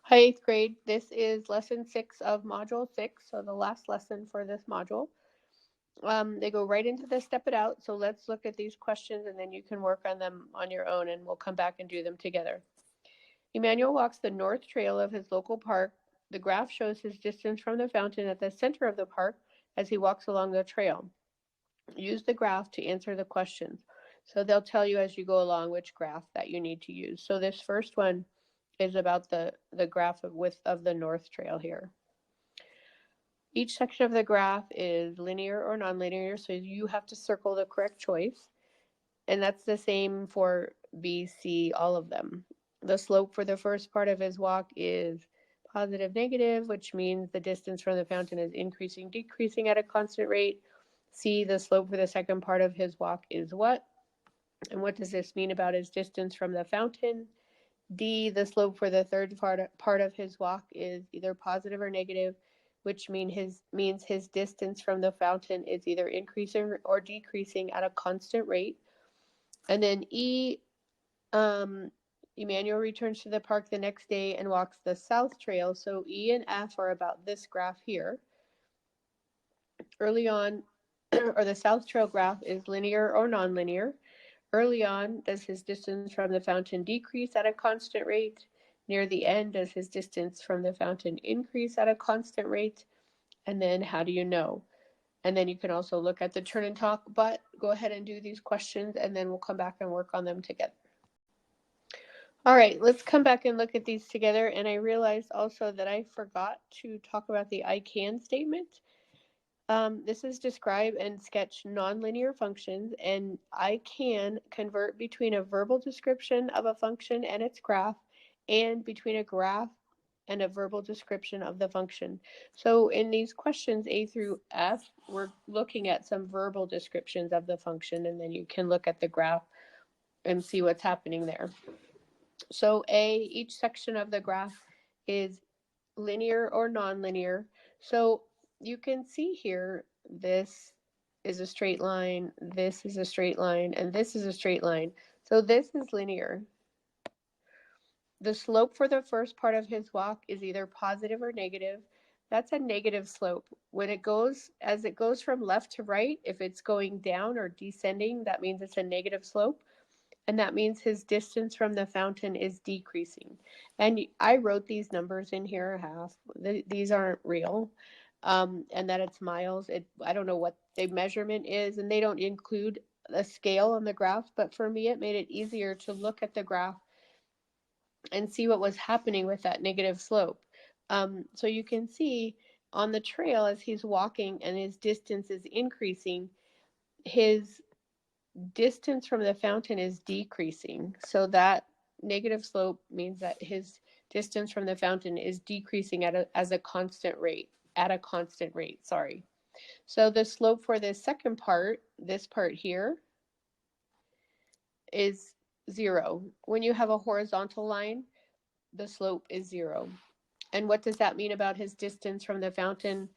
Hi, 8th grade. This is lesson 6 of module 6, so the last lesson for this module. They go right into the step it out, so let's look at these questions and then you can work on them on your own and we'll come back and do them together. Emmanuel walks the north trail of his local park. The graph shows his distance from the fountain at the center of the park as he walks along the trail. Use the graph to answer the questions. So they'll tell you as you go along which graph that you need to use. So this first one is about the graph of width of the north trail here. Each section of the graph is linear or nonlinear, so you have to circle the correct choice. And that's the same for B, C, all of them. The slope for the first part of his walk is positive, negative, which means the distance from the fountain is increasing, decreasing at a constant rate. C, the slope for the second part of his walk is what? And what does this mean about his distance from the fountain? D, the slope for the third part of his walk is either positive or negative, which means his distance from the fountain is either increasing or decreasing at a constant rate. And then E, Emmanuel returns to the park the next day and walks the south trail. So E and F are about this graph here. Early on, or the south trail graph is linear or nonlinear. Early on, does his distance from the fountain decrease at a constant rate? Near the end, does his distance from the fountain increase at a constant rate? And then how do you know? And then you can also look at the turn and talk, but go ahead and do these questions and then we'll come back and work on them together. All right, let's come back and look at these together. And I realized also that I forgot to talk about the I can statement. This is describe and sketch nonlinear functions, and I can convert between a verbal description of a function and its graph, and between a graph and a verbal description of the function. So in these questions A through F, we're looking at some verbal descriptions of the function, and then you can look at the graph and see what's happening there. So A, each section of the graph is linear or nonlinear. So you can see here, this is a straight line, this is a straight line, and this is a straight line. So this is linear. The slope for the first part of his walk is either positive or negative. That's a negative slope. As it goes from left to right, if it's going down or descending, that means it's a negative slope. And that means his distance from the fountain is decreasing. And I wrote these numbers in here, half. These aren't real. And that it's miles. I don't know what the measurement is, and they don't include a scale on the graph, but for me it made it easier to look at the graph and see what was happening with that negative slope. So you can see on the trail as he's walking and his distance is increasing, his distance from the fountain is decreasing. So that negative slope means that his distance from the fountain is decreasing at a constant rate. Sorry. So the slope for this second part, this part here, is 0. When you have a horizontal line, the slope is 0. And what does that mean about his distance from the fountain?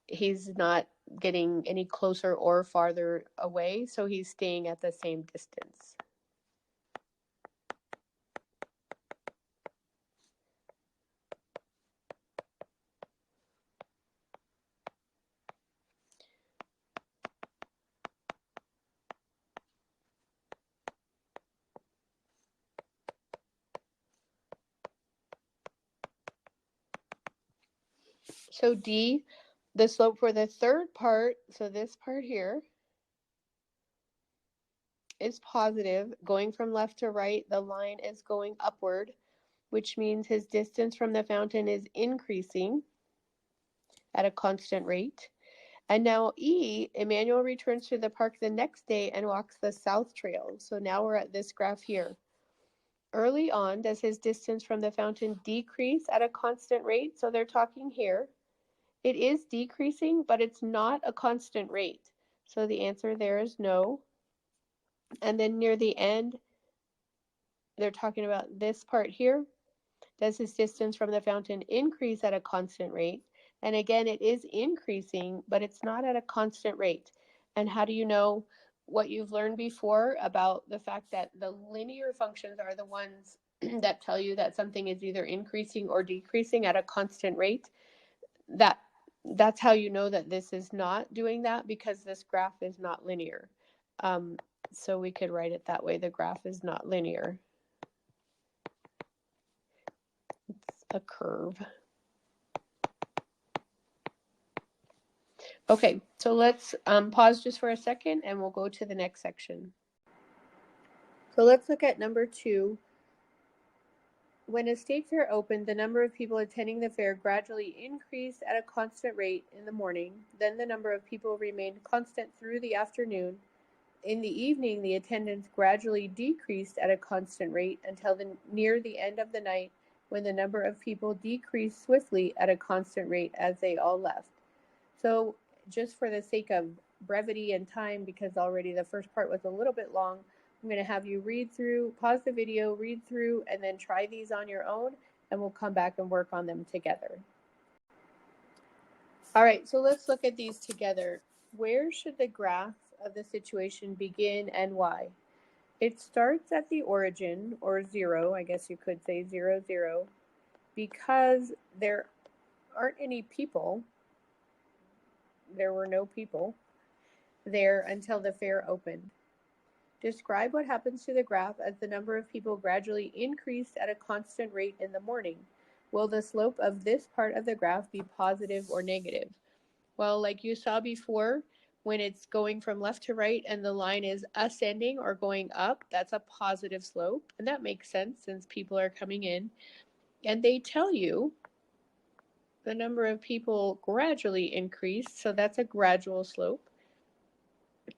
He's not getting any closer or farther away, so he's staying at the same distance. So D, the slope for the third part, so this part here, is positive. Going from left to right, the line is going upward, which means his distance from the fountain is increasing at a constant rate. And now E, Emmanuel returns to the park the next day and walks the south trail. So now we're at this graph here. Early on, does his distance from the fountain decrease at a constant rate? So they're talking here. It is decreasing, but it's not a constant rate. So the answer there is no. And then near the end, they're talking about this part here. Does his distance from the fountain increase at a constant rate? And again, it is increasing, but it's not at a constant rate. And how do you know what you've learned before about the fact that the linear functions are the ones that tell you that something is either increasing or decreasing at a constant rate, that's how you know that this is not doing that, because this graph is not linear. Um, so we could write it that way. The graph is not linear. It's a curve. Okay, so let's pause just for a second and we'll go to the next section. So let's look at number 2. When a state fair opened, the number of people attending the fair gradually increased at a constant rate in the morning. Then the number of people remained constant through the afternoon. In the evening, the attendance gradually decreased at a constant rate until near the end of the night, when the number of people decreased swiftly at a constant rate as they all left. So just for the sake of brevity and time, because already the first part was a little bit long, I'm going to have you read through, pause the video, read through, and then try these on your own, and we'll come back and work on them together. All right, so let's look at these together. Where should the graph of the situation begin and why? It starts at the origin, or 0, I guess you could say 0, 0, because there aren't any people. There were no people there until the fair opened. Describe what happens to the graph as the number of people gradually increased at a constant rate in the morning. Will the slope of this part of the graph be positive or negative? Well, like you saw before, when it's going from left to right and the line is ascending or going up, that's a positive slope. And that makes sense since people are coming in. And they tell you the number of people gradually increased, so that's a gradual slope.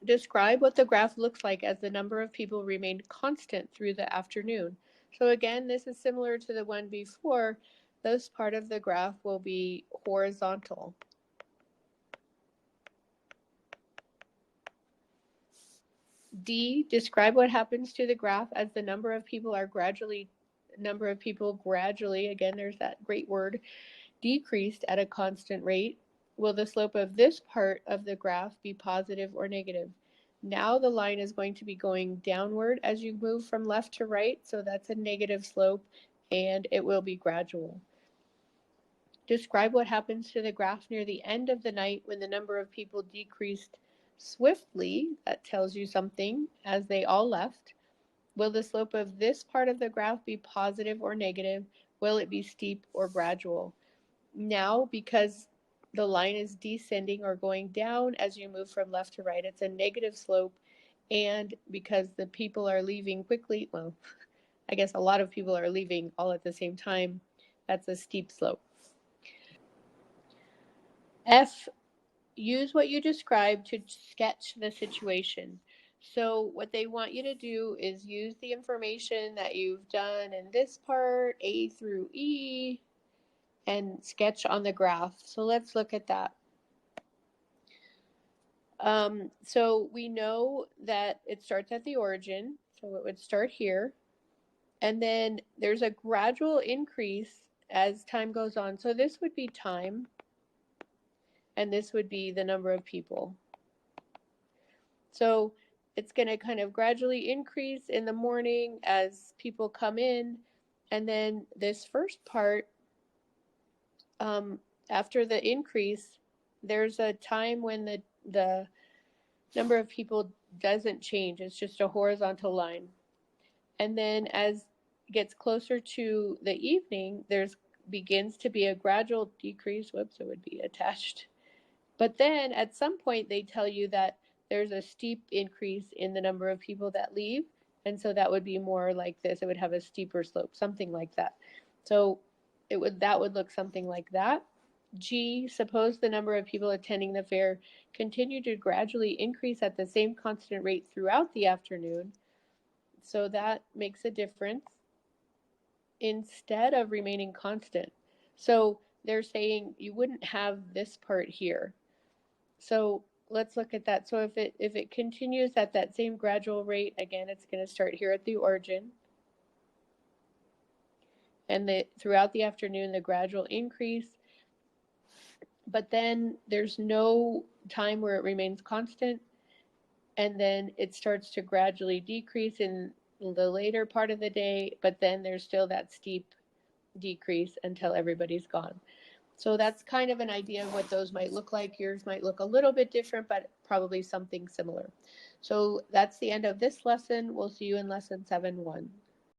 Describe what the graph looks like as the number of people remained constant through the afternoon. So again, this is similar to the one before. This part of the graph will be horizontal. D, describe what happens to the graph as the number of people gradually, again, there's that great word, decreased at a constant rate. Will the slope of this part of the graph be positive or negative? Now the line is going to be going downward as you move from left to right, so that's a negative slope, and it will be gradual. Describe what happens to the graph near the end of the night when the number of people decreased swiftly. That tells you something, as they all left. Will the slope of this part of the graph be positive or negative? Will it be steep or gradual? Now, because the line is descending or going down as you move from left to right, it's a negative slope. And because the people are leaving quickly, well, I guess a lot of people are leaving all at the same time, that's a steep slope. F, use what you described to sketch the situation. So what they want you to do is use the information that you've done in this part, A through E, and sketch on the graph. So let's look at that. So we know that it starts at the origin, so it would start here. And then there's a gradual increase as time goes on. So this would be time, and this would be the number of people. So it's going to kind of gradually increase in the morning as people come in. And then this first part, after the increase, there's a time when the number of people doesn't change. It's just a horizontal line. And then as it gets closer to the evening, there's begins to be a gradual decrease. Whoops, it would be attached. But then at some point they tell you that there's a steep increase in the number of people that leave. And so that would be more like this. It would have a steeper slope, something like that. So that would look something like that. G, suppose the number of people attending the fair continue to gradually increase at the same constant rate throughout the afternoon. So that makes a difference instead of remaining constant. So they're saying you wouldn't have this part here. So let's look at that. So if it continues at that same gradual rate, again, it's going to start here at the origin. And throughout the afternoon, the gradual increase. But then there's no time where it remains constant. And then it starts to gradually decrease in in the later part of the day, but then there's still that steep decrease until everybody's gone. So that's kind of an idea of what those might look like. Yours might look a little bit different, but probably something similar. So that's the end of this lesson. We'll see you in lesson 7-1.